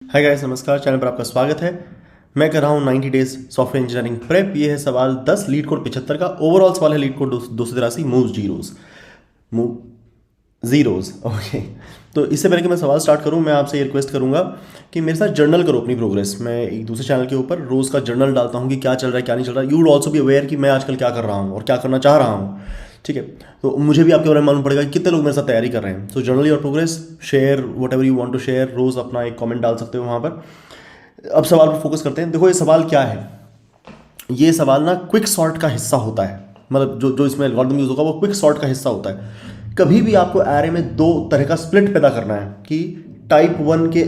Hi guys, नमस्कार। Channel पर आपका स्वागत है। मैं कर रहा हूँ 90 डेज सॉफ्टवेयर इंजीनियरिंग प्रेप। ये है सवाल 10 लीड कोड 75 का। ओवरऑल सवाल है leet code 283 move zeros. Okay, तो इससे पहले कि मैं सवाल स्टार्ट करूँ, मैं आपसे ये रिक्वेस्ट करूँगा कि मेरे साथ जर्नल करो अपनी प्रोग्रेस। मैं एक दूसरे चैनल के ऊपर रोज़ का जर्नल डालता हूँ कि क्या चल रहा है क्या नहीं चल रहा है। You would also be aware कि मैं आजकल क्या कर रहा हूँ और क्या करना चाह रहा हूँ। ठीक है, तो मुझे भी आपके बारे में मालूम पड़ेगा कि कितने लोग मेरे साथ तैयारी कर रहे हैं। So journal your progress, share whatever you want to share. रोज़ अपना एक कमेंट डाल सकते हो वहाँ पर। अब सवाल पर फोकस करते हैं। देखो ये सवाल क्या है। ये सवाल ना क्विक सॉर्ट का हिस्सा होता है। मतलब जो जो इसमें एल्गोरिथम यूज होगा वो क्विक सॉर्ट का हिस्सा होता है। कभी भी आपको एरे में दो तरह का स्प्लिट पैदा करना है कि टाइप 1 के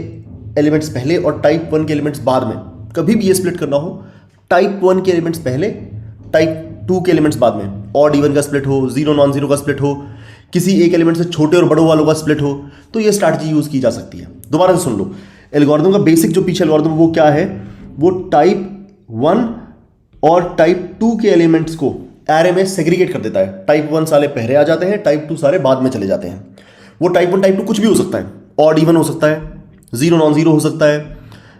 एलिमेंट्स पहले और टाइप 1 के एलिमेंट्स बाद में। कभी भी ये स्प्लिट करना हो, टाइप 1 के एलिमेंट्स पहले, टाइप 2 के एलिमेंट्स बाद में। ऑड इवन का स्प्लिट हो, जीरो नॉन जीरो का स्प्लिट हो, किसी एक एलिमेंट से छोटे और बड़ों वालों का स्प्लिट हो, तो ये स्ट्रैटेजी यूज की जा सकती है। दोबारा से सुन लो, एल्गोरिथम का बेसिक जो पीछे एल्गोरिथम वो क्या है। वो टाइप 1 और टाइप 2 के एलिमेंट्स को एरे में सेग्रीगेट कर देता है। टाइप 1 सारे पहले आ जाते हैं, टाइप 2 सारे बाद में चले जाते हैं। वो टाइप 1 टाइप 2 कुछ भी हो सकता है। ऑड इवन हो सकता है, जीरो नॉन जीरो हो सकता है,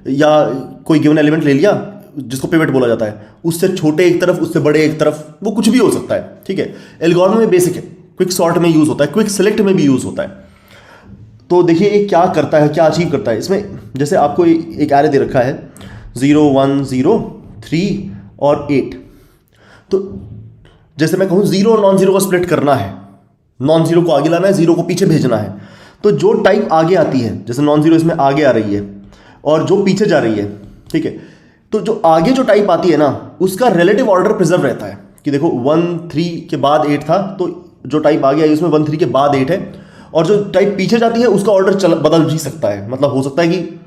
या कोई गिवन एलिमेंट ले लिया जिसको पिवट बोला जाता है, उससे छोटे एक तरफ उससे बड़े एक तरफ, वो कुछ भी हो सकता है। ठीक है, एल्गोरिथम में बेसिक है, क्विक सॉर्ट में यूज होता है, क्विक सिलेक्ट में भी यूज होता है। तो देखिए ये क्या करता है, क्या अचीव करता है। इसमें जैसे आपको एक एरे दे रखा है 0 1 0 3 और 8। तो जैसे मैं कहूँ जीरो और नॉन जीरो को स्प्लिट करना है, नॉन जीरो को आगे लाना है, जीरो को पीछे भेजना है। तो जो टाइप आगे आती है, जैसे नॉन जीरो इसमें आगे आ रही है और जो पीछे जा रही है, ठीक है, तो जो आगे जो टाइप आती है ना, उसका रिलेटिव ऑर्डर प्रिजर्व रहता है कि देखो 1 3 के बाद 8 था, तो जो टाइप आगे आई उसमें 1 3 के बाद 8 है। और जो टाइप पीछे जाती है उसका ऑर्डर बदल भी सकता है। मतलब हो सकता है कि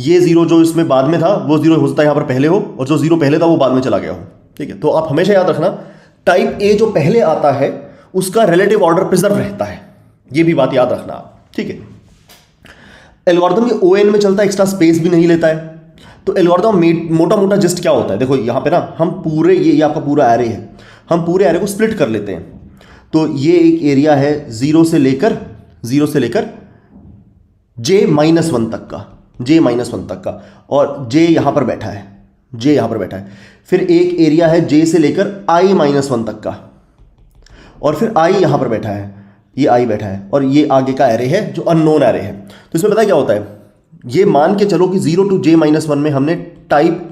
ये जीरो जो इसमें बाद में था वो जीरो हो सकता है यहाँ पर पहले हो, और जो जीरो पहले था वो बाद में चला गया हो। ठीक है, तो आप हमेशा याद रखना, टाइप ए जो पहले आता है उसका रिलेटिव ऑर्डर प्रिजर्व रहता है। ये भी बात याद रखना आप। ठीक है, एल्गोरिथम ये ओएन में चलता है, एक्स्ट्रा स्पेस भी नहीं लेता है। तो एल्गोरिथम मोटा मोटा जस्ट क्या होता है, देखो यहाँ पे ना हम पूरे ये आपका पूरा एरे है, हम पूरे एरे को स्प्लिट कर लेते हैं। तो ये एक एरिया है जीरो से लेकर j-1 तक का, j-1 तक का, और j यहां पर बैठा है, j यहां पर बैठा है। फिर एक एरिया है j से लेकर i-1 तक का, और फिर i यहां पर बैठा है, ये i बैठा है, और ये आगे का एरे है जो अननोन एरे है। तो इसमें पता है क्या होता है, ये मान के चलो कि 0 to j-1 में हमने टाइप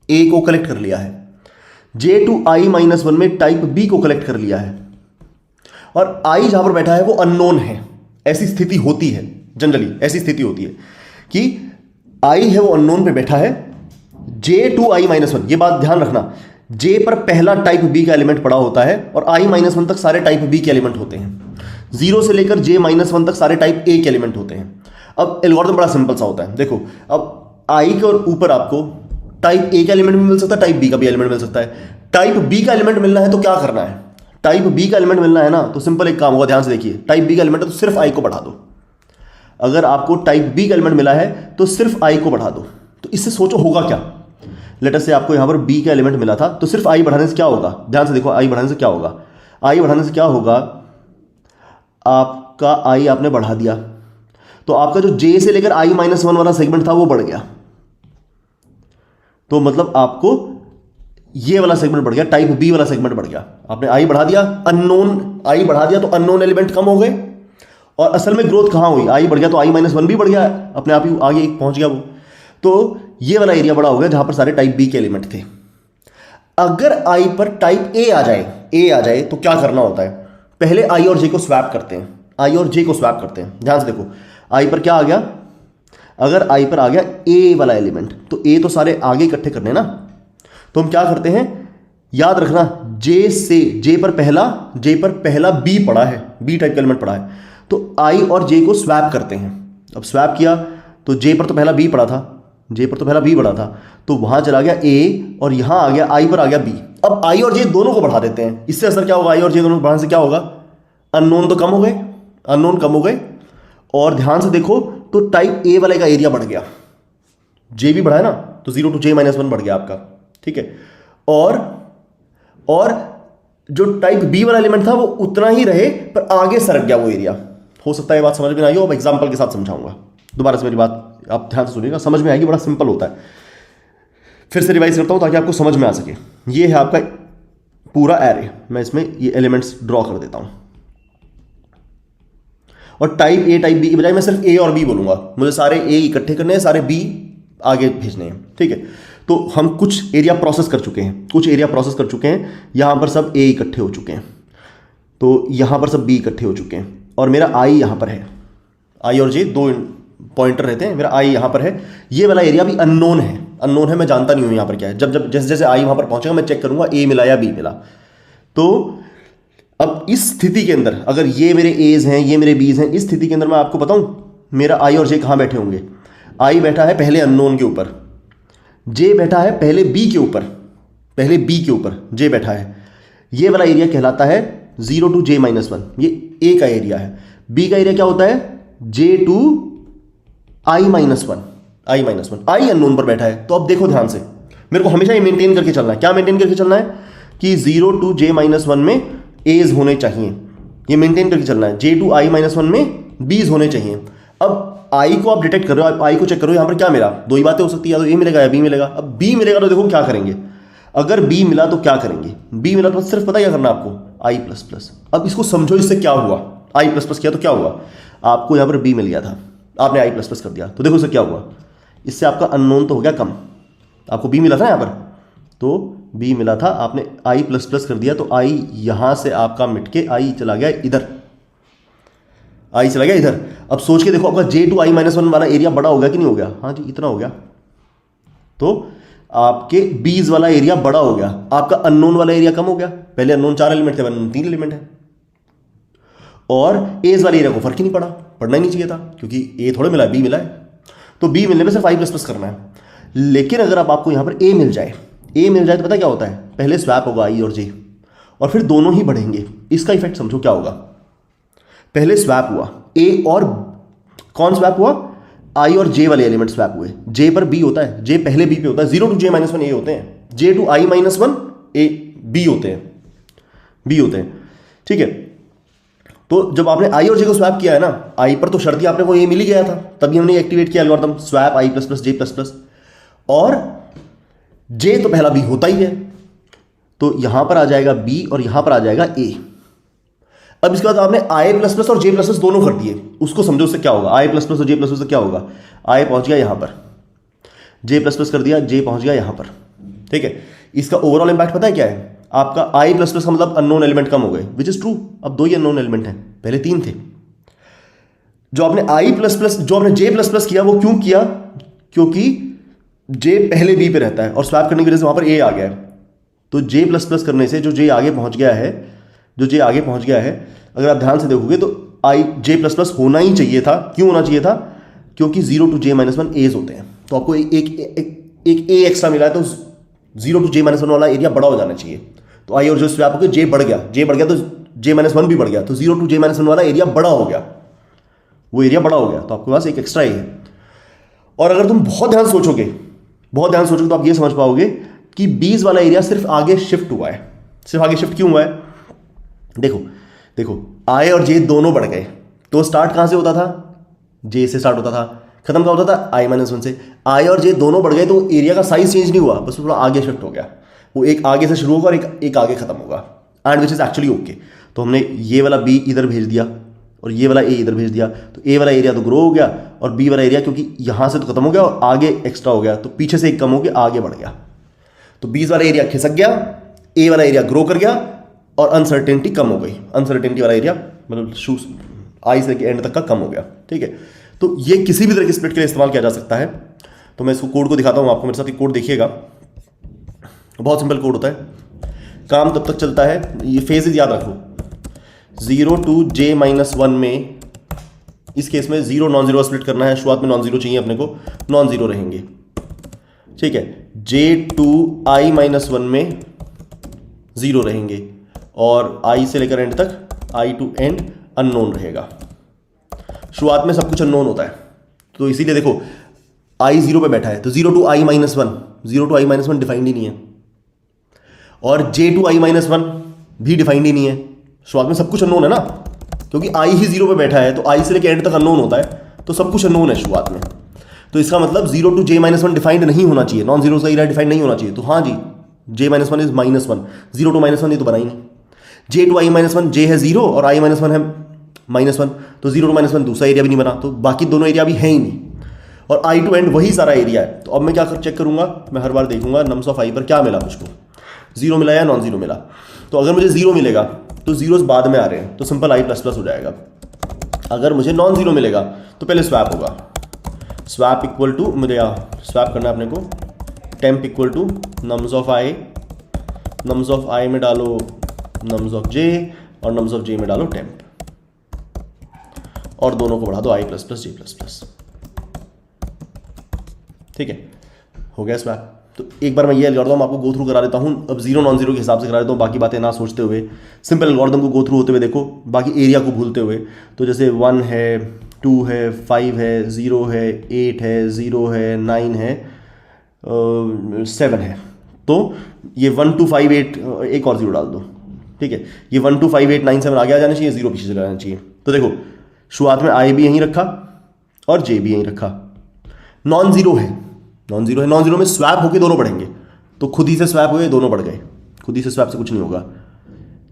a को कलेक्ट कर लिया है, j to i-1 में टाइप b को कलेक्ट कर लिया है, और i जहां पर बैठा है वो अननोन है। ऐसी स्थिति होती है, जनरली ऐसी स्थिति होती है कि i है वो अननोन पे बैठा है, j to i-1, ये बात ध्यान रखना, j पर पहला टाइप b का एलिमेंट पड़ा होता है और i-1 तक सारे टाइप b के एलिमेंट होते हैं। 0 से लेकर j-1 तक सारे टाइप a के एलिमेंट होते हैं। अब एल्गोरिथम बड़ा सिंपल सा होता है। देखो, अब i के और ऊपर आपको टाइप a का एलिमेंट भी मिल सकता है, टाइप b का भी एलिमेंट मिल सकता है। टाइप b का एलिमेंट मिलना है तो क्या करना है, टाइप बी का एलिमेंट मिलना है ना, तो सिंपल एक काम होगा, ध्यान से देखिए। टाइप बी का एलिमेंट है तो सिर्फ आई को बढ़ा दो। अगर आपको टाइप बी का एलिमेंट मिला है तो सिर्फ आई को बढ़ा दो। तो इससे सोचो होगा क्या। लेटर से आपको यहां पर बी का एलिमेंट मिला था, तो सिर्फ आई बढ़ाने से क्या होगा, ध्यान से देखो, आई बढ़ाने से क्या होगा, आई बढ़ाने से क्या होगा, आपका आई आपने बढ़ा दिया, तो आपका जो जे से लेकर i-1 वाला सेगमेंट था वो बढ़ गया। तो मतलब आपको ये वाला सेगमेंट बढ़ गया, टाइप बी वाला सेगमेंट बढ़ गया। आपने आई बढ़ा दिया, अननोन आई बढ़ा दिया, तो अननोन एलिमेंट कम हो गए। और असल में ग्रोथ कहां हुई, आई बढ़ गया तो i-1 भी बढ़ गया, अपने आप ही आगे पहुंच गया वो। तो ये वाला एरिया बड़ा हो गया जहां पर सारे टाइप बी के एलिमेंट थे। अगर आई पर टाइप ए आ जाए तो क्या करना होता है, पहले आई और जे को स्वैप करते हैं, आई और जे को स्वैप करते हैं। ध्यान से देखो, आई पर क्या आ गया, अगर आई पर आ गया ए वाला एलिमेंट, तो ए तो सारे आगे इकट्ठे करने ना, तो हम क्या करते हैं, याद रखना, जे पर पहला बी पड़ा है, बी टाइप का एलिमेंट पड़ा है, तो आई और जे को स्वैप करते हैं। अब स्वैप किया तो जे पर तो पहला बी पड़ा था, तो वहां चला गया ए, और यहां आ गया आई पर आ गया बी। अब आई और जे दोनों को बढ़ा देते हैं। इससे असर क्या होगा, आई और जे दोनों को बढ़ाने से क्या होगा, अननोन तो कम हो गए, और ध्यान से देखो तो टाइप ए वाले का एरिया बढ़ गया, जे भी बढ़ा है ना, तो 0 to j-1 बढ़ गया आपका। ठीक है, और जो टाइप बी वाला एलिमेंट था वो उतना ही रहे, पर आगे सरक गया वो एरिया। हो सकता है ये बात समझ में ना आई हो, अब एग्जांपल के साथ समझाऊंगा। दोबारा से मेरी बात आप ध्यान से सुनिएगा, समझ में आएगी, बड़ा सिंपल होता है। फिर से रिवाइज करता हूं ताकि आपको समझ में आ सके। ये है आपका पूरा एरे, मैं इसमें ये एलिमेंट्स ड्रॉ कर देता हूं, और टाइप ए टाइप बी की बजाय मैं सिर्फ ए और बी बोलूंगा। मुझे सारे ए इकट्ठे करने हैं, सारे बी आगे भेजने हैं, ठीक है। तो हम कुछ एरिया प्रोसेस कर चुके हैं, कुछ एरिया प्रोसेस कर चुके हैं। यहां पर सब ए इकट्ठे हो चुके हैं, तो यहां पर सब बी इकट्ठे हो चुके हैं, और मेरा आई यहां पर है। आई और जे दो पॉइंटर रहते हैं, मेरा आई यहां पर है। ये वाला एरिया भी अननोन है, अननोन है, मैं जानता नहीं हूं यहां पर क्या है। जब जब जैसे जैसे आई वहां पर पहुंचेगा मैं चेक करूंगा ए मिला या बी मिला। तो अब इस स्थिति के अंदर अगर ये मेरे एज हैं, ये मेरे बीज हैं, इस स्थिति के अंदर मैं आपको बताऊं मेरा आई और जे कहां बैठे होंगे। आई बैठा है पहले अननोन के ऊपर, जे बैठा है पहले बी के ऊपर, पहले बी के ऊपर जे बैठा है। ये वाला एरिया कहलाता है 0 to j-1, ये ए का एरिया है। बी का एरिया क्या होता है, j to i-1, I unknown पर बैठा है। तो अब देखो ध्यान से, मेरे को हमेशा ये मेंटेन करके चलना है। क्या मेंटेन करके चलना है कि 0 to j-1 में एज होने चाहिए, ये मेंटेन करके चलना है। j to i-1 में बीज होने चाहिए। अब आई को आप डिटेक्ट कर रहे हो, आई को चेक करो, यहां पर क्या मिला, दो ही बातें हो सकती है, या तो ए मिलेगा या बी मिलेगा। अब बी मिलेगा तो देखो क्या करेंगे, अगर बी मिला तो क्या करेंगे, बी मिला तो सिर्फ पता क्या करना आपको, आई प्लस प्लस। अब इसको समझो, इससे क्या हुआ, आई प्लस प्लस किया तो क्या हुआ, आपको यहां पर बी मिल गया था, आपने आई प्लस प्लस कर दिया, तो देखो इससे क्या हुआ, इससे आपका अननोन तो हो गया कम। आपको बी मिला था यहां पर, तो बी मिला था, आपने आई प्लस प्लस कर दिया, तो आई यहां से आपका मिट के आई चला गया इधर, आई चला गया इधर। अब सोच के देखो आपका J to i-1 वाला एरिया बड़ा हो गया कि नहीं हो गया, हाँ जी इतना हो गया। तो आपके बीज वाला एरिया बड़ा हो गया, आपका अननोन वाला एरिया कम हो गया। पहले अननोन 4 एलिमेंट थे, अननोन 3 एलिमेंट है। और एज वाले एरिया को फर्क ही नहीं पड़ा, पढ़ना ही नहीं चाहिए था, क्योंकि ए थोड़े मिला है, बी मिला है। तो बी मिलने में सिर्फ आई प्लस प्लस करना है। लेकिन अगर अब आपको यहां पर ए मिल जाए, ए मिल जाए तो पता क्या होता है, पहले स्वैप होगा आई और जे, और फिर दोनों ही बढ़ेंगे। इसका इफेक्ट समझो क्या होगा, पहले स्वैप हुआ ए और कौन स्वैप हुआ, आई और जे वाले एलिमेंट स्वैप हुए। जे पर बी होता है, जे पहले बी पे होता है, 0 to j-1 ए होते हैं, जे टू i-1 ए बी होते हैं, बी होते हैं, ठीक है। तो जब आपने आई और जे को स्वैप किया है ना, आई पर तो शर्ती आपने को ए मिल ही गया था, तभी हमने एक्टिवेट किया एल्गोरिथम स्वैप आई प्लस प्लस जे प्लस प्लस, और जे तो पहला बी होता ही है, तो यहां पर आ जाएगा बी और यहां पर आ जाएगा ए। अब इसके बाद आपने आई प्लस प्लस और जे प्लस प्लस दोनों कर दिए, उसको समझो उससे क्या होगा, आई प्लस प्लस और जे प्लस प्लस से क्या होगा, आई पहुंच गया यहां पर, जे प्लस प्लस कर दिया, जे पहुंच गया यहां पर, ठीक है। इसका ओवरऑल इंपैक्ट पता है क्या है, आपका आई प्लस प्लस का मतलब अननोन एलिमेंट कम हो गए, विच इज ट्रू। अब 2 ही अननोन एलिमेंट हैं, पहले 3 थे। जो आपने आई प्लस प्लस, जो आपने जे प्लस प्लस किया, वो क्यों किया, क्योंकि जे पहले बी पे रहता है और स्वैप करने की वजह से वहां पर ए आ गया है। तो जे प्लस प्लस करने से जो जे आगे पहुंच गया है, जो जे आगे पहुंच गया है, अगर आप ध्यान से देखोगे तो आई जे प्लस प्लस होना ही चाहिए था। क्यों होना चाहिए था, क्योंकि 0 to j-1 एज होते हैं, तो आपको एक ए एक्स्ट्रा मिला है, तो 0 to j-1 वाला एरिया बड़ा हो जाना चाहिए। तो आई और जो स्वैप होकर जे बढ़ गया, जे बढ़ गया तो j-1 भी बढ़ गया, तो 0 to j-1 वाला एरिया बड़ा हो गया, वो एरिया बड़ा हो गया, तो आपके पास एक एक्स्ट्रा ए है। और अगर तुम बहुत ध्यान सोचोगे तो आप ये समझ पाओगे कि बीज वाला एरिया सिर्फ आगे शिफ्ट हुआ है। सिर्फ आगे शिफ्ट क्यों हुआ है, देखो आई और जे दोनों बढ़ गए, तो स्टार्ट कहां से होता था, जे से स्टार्ट होता था, खत्म कहां होता था, i-1 से। आई और जे दोनों बढ़ गए तो एरिया का साइज चेंज नहीं हुआ, बस थोड़ा आगे शिफ्ट हो गया। वो एक आगे से शुरू होगा और एक आगे खत्म होगा, and which is actually okay. तो हमने ये वाला बी इधर भेज दिया और ये वाला ए इधर भेज दिया, तो ए वाला एरिया तो ग्रो हो गया, और बी वाला एरिया क्योंकि यहां से तो खत्म हो गया और आगे एक्स्ट्रा हो गया, तो पीछे से एक कम हो गया, आगे बढ़ गया। तो बीज वाला एरिया खिसक गया, ए वाला एरिया ग्रो कर गया, और अनसर्टेनिटी कम हो गई। अनसर्टेनिटी वाला एरिया मतलब आई से एंड तक का कम हो गया, ठीक है। तो ये किसी भी तरह की स्प्लिट के लिए इस्तेमाल किया जा सकता है। तो मैं इसको कोड को दिखाता हूं आपको, मेरे साथ एक कोड देखिएगा, बहुत सिंपल कोड होता है, काम तब तक चलता है। ये फेजेज याद रखो, 0 to j-1 में, इस केस में 0 नॉन जीरो स्प्लिट करना है, शुरुआत में नॉन जीरो चाहिए अपने को, नॉन जीरो रहेंगे, ठीक है। J to i-1 में 0 रहेंगे, और i से लेकर एंड तक, i to end अननोन रहेगा। शुरुआत में सब कुछ अननोन होता है, तो इसीलिए देखो i 0 पे बैठा है, तो 0 to i-1 डिफाइंड ही नहीं है, और J to i-1 भी डिफाइंड ही नहीं है। शुरुआत में सब कुछ अननोन है ना, क्योंकि i ही 0 पे बैठा है, तो i से लेकर एंड तक अननोन होता है, तो सब कुछ अननोन है शुरुआत में। तो इसका मतलब 0 to j-1 डिफाइंड नहीं होना चाहिए, नॉन जीरो का एरिया डिफाइंड नहीं होना चाहिए। तो हाँ जी, j-1 इज -1, 0 to -1 ये तो बना ही नहीं। j to i-1, j है 0 और i-1 है -1, तो 0 to -1 दूसरा एरिया भी नहीं बना, तो बाकी दोनों एरिया भी है ही नहीं। और i to end वही सारा एरिया है। तो अब मैं क्या चेक करूंगा, मैं हर बार देखूंगा नम्स ऑफ i पर क्या मिला मुझको, 0 मिला या नॉन जीरो मिला। तो अगर मुझे 0 मिलेगा तो जीरोस बाद में आ रहे हैं, तो सिंपल i++ हो जाएगा। अगर मुझे नॉन जीरो मिलेगा तो पहले स्वैप होगा, स्वैप इक्वल टू, मुझे स्वैप करना है अपने को, temp equal to nums of i में डालो नम्स ऑफ j और नम्स ऑफ j में डालो टेम्प, और दोनों को बढ़ा दो i++ j++। ठीक है, हो गया स्वैप। तो एक बार मैं ये एल्गोरिथम आपको गो थ्रू करा देता हूँ, अब जीरो नॉन जीरो के हिसाब से करा देता हूँ, बाकी बातें ना सोचते हुए सिंपल एल्गोरिथम को गो थ्रू होते हुए देखो, बाकी एरिया को भूलते हुए। तो जैसे 1 है, 2 है, 5 है, 0 है, 8 है, 0 है, 9 है, 7 है। तो ये 1 2 5 8 एक और 0 डाल दो। ठीक है, ये 1 2 5 8 9 7 आगे आ जाना चाहिए, 0 पीछे चला जाना चाहिए। तो देखो शुरुआत में i भी यहीं रखा और j भी यहीं रखा, नॉन जीरो है, नॉन जीरो में स्वैप होके दोनों बढ़ेंगे, तो खुद ही से स्वैप हुए दोनों बढ़ गए, खुद ही से स्वैप से कुछ नहीं होगा।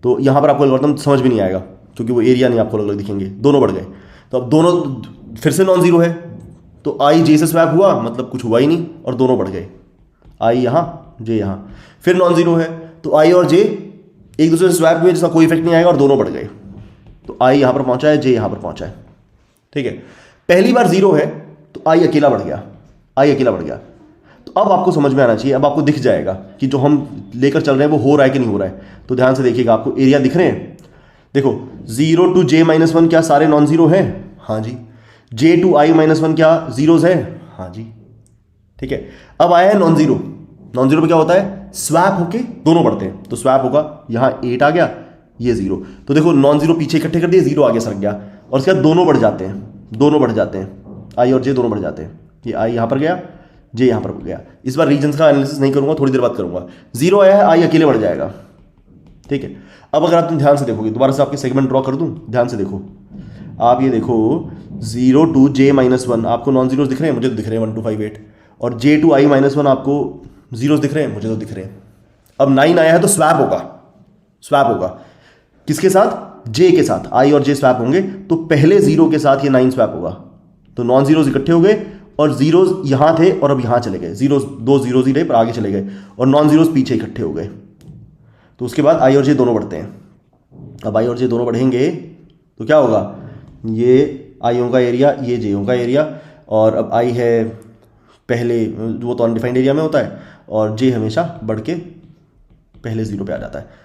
तो यहाँ पर आपको एल्गोरिथम समझ भी नहीं आएगा, क्योंकि वो एरिया नहीं आपको अलग अलग दिखेंगे, दोनों बढ़ गए। तो अब दोनों फिर से नॉन जीरो है, तो i j से स्वैप हुआ, मतलब कुछ हुआ ही नहीं और दोनों बढ़ गए, i यहाँ j यहाँ। फिर नॉन जीरो है तो i और j एक दूसरे से स्वैप हुए, जिसका कोई इफेक्ट नहीं आएगा और दोनों बढ़ गए, तो i यहाँ पर पहुँचा है, j यहाँ पर पहुँचा है। ठीक है, पहली बार जीरो है तो i अकेला बढ़ गया, तो अब आपको समझ में आना चाहिए, अब आपको दिख जाएगा कि जो हम लेकर चल रहे हैं वो हो रहा है कि नहीं हो रहा है। तो ध्यान से देखिएगा, आपको एरिया दिख रहे हैं। देखो 0 to j-1 क्या सारे नॉन जीरो हैं? हाँ जी। j to i-1 क्या जीरोज हैं? हाँ जी। ठीक है, अब आया है नॉन जीरो। नॉन जीरो पे क्या होता है? स्वैप होके दोनों बढ़ते हैं, तो स्वैप होगा, यहाँ 8 आ गया, ये 0। तो देखो नॉन जीरो पीछे इकट्ठे कर दिए, 0 आगे सरक गया, और उसके बाद दोनों बढ़ जाते हैं, i और j दोनों बढ़ जाते हैं। ये i यहाँ पर गया, j यहाँ पर गया। इस बार रीजन्स का एनालिसिस नहीं करूंगा, थोड़ी देर बाद करूंगा। 0 आया है, i अकेले बढ़ जाएगा। ठीक है, अब अगर आप तुम ध्यान से देखोगे, दोबारा से आपके सेगमेंट ड्रॉ कर दूं, ध्यान से देखो, आप ये देखो 0 to j-1 आपको नॉन जीरोस दिख रहे हैं, मुझे तो दिख रहे हैं 1 2 5 8, और j to i-1 आपको जीरोस दिख रहे हैं, मुझे तो दिख रहे हैं। अब 9 आया है तो स्वैप होगा किसके साथ? j के साथ, i और j स्वैप होंगे, तो पहले 0 के साथ ये 9 स्वैप होगा, तो नॉन जीरोस इकट्ठे हो गए और जीरोस यहाँ थे और अब यहाँ चले गए, जीरोस दो जीरोस ही रहे पर आगे चले गए, और नॉन जीरोस पीछे इकट्ठे हो गए। तो उसके बाद i और j दोनों बढ़ते हैं। अब i और j दोनों बढ़ेंगे तो क्या होगा? ये आईओं का एरिया, ये जेओं का एरिया, और अब i है पहले, वो तो अनडिफाइंड एरिया में होता है, और j हमेशा बढ़ के पहले 0 पे आ जाता है।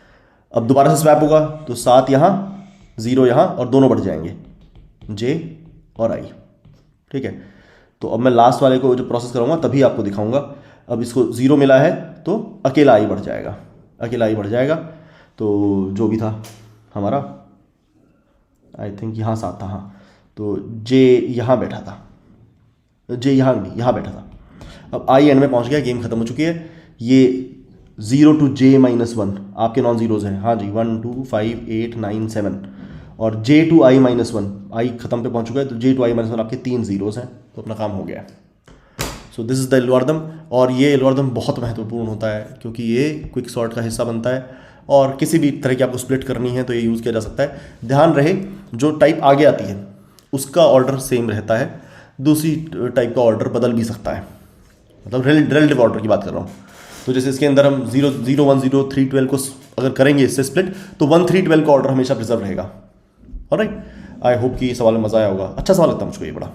अब दोबारा से स्वैप होगा तो 7 यहाँ, 0 यहाँ, और दोनों बढ़ जाएंगे, j और i। ठीक है, तो अब मैं लास्ट वाले को जो प्रोसेस करूँगा तभी आपको दिखाऊंगा। अब इसको 0 मिला है तो अकेला i बढ़ जाएगा, तो जो भी था हमारा, आई थिंक यहाँ 7 था, हाँ, तो j यहाँ बैठा था, j यहाँ बैठा था। अब i एंड में पहुँच गया, गेम खत्म हो चुकी है। ये 0 to j-1 आपके नॉन जीरोज हैं, हाँ जी, 1 2 5 8 9 7, और j to i-1 i खत्म पे पहुंच चुका है, तो j to i-1 आपके 3 जीरोस हैं, तो अपना काम हो गया। So this is the algorithm, और ये एल्गोरिथम बहुत महत्वपूर्ण होता है क्योंकि ये क्विक सॉर्ट का हिस्सा बनता है, और किसी भी तरह की आपको स्प्लिट करनी है तो ये यूज़ किया जा सकता है। ध्यान रहे, जो टाइप आगे आती है उसका ऑर्डर सेम रहता है, दूसरी टाइप का ऑर्डर बदल भी सकता है, मतलब रिलेटिव ऑर्डर की बात कर रहा हूँ। तो जैसे इसके अंदर हम 0 0 1 0 3 12 को अगर करेंगे इससे स्प्लिट, तो 1 3 12 का ऑर्डर हमेशा प्रिजर्व रहेगा। ऑलराइट, आई होप कि सवाल में मज़ा आया होगा। अच्छा सवाल लगता है मुझको ये बड़ा।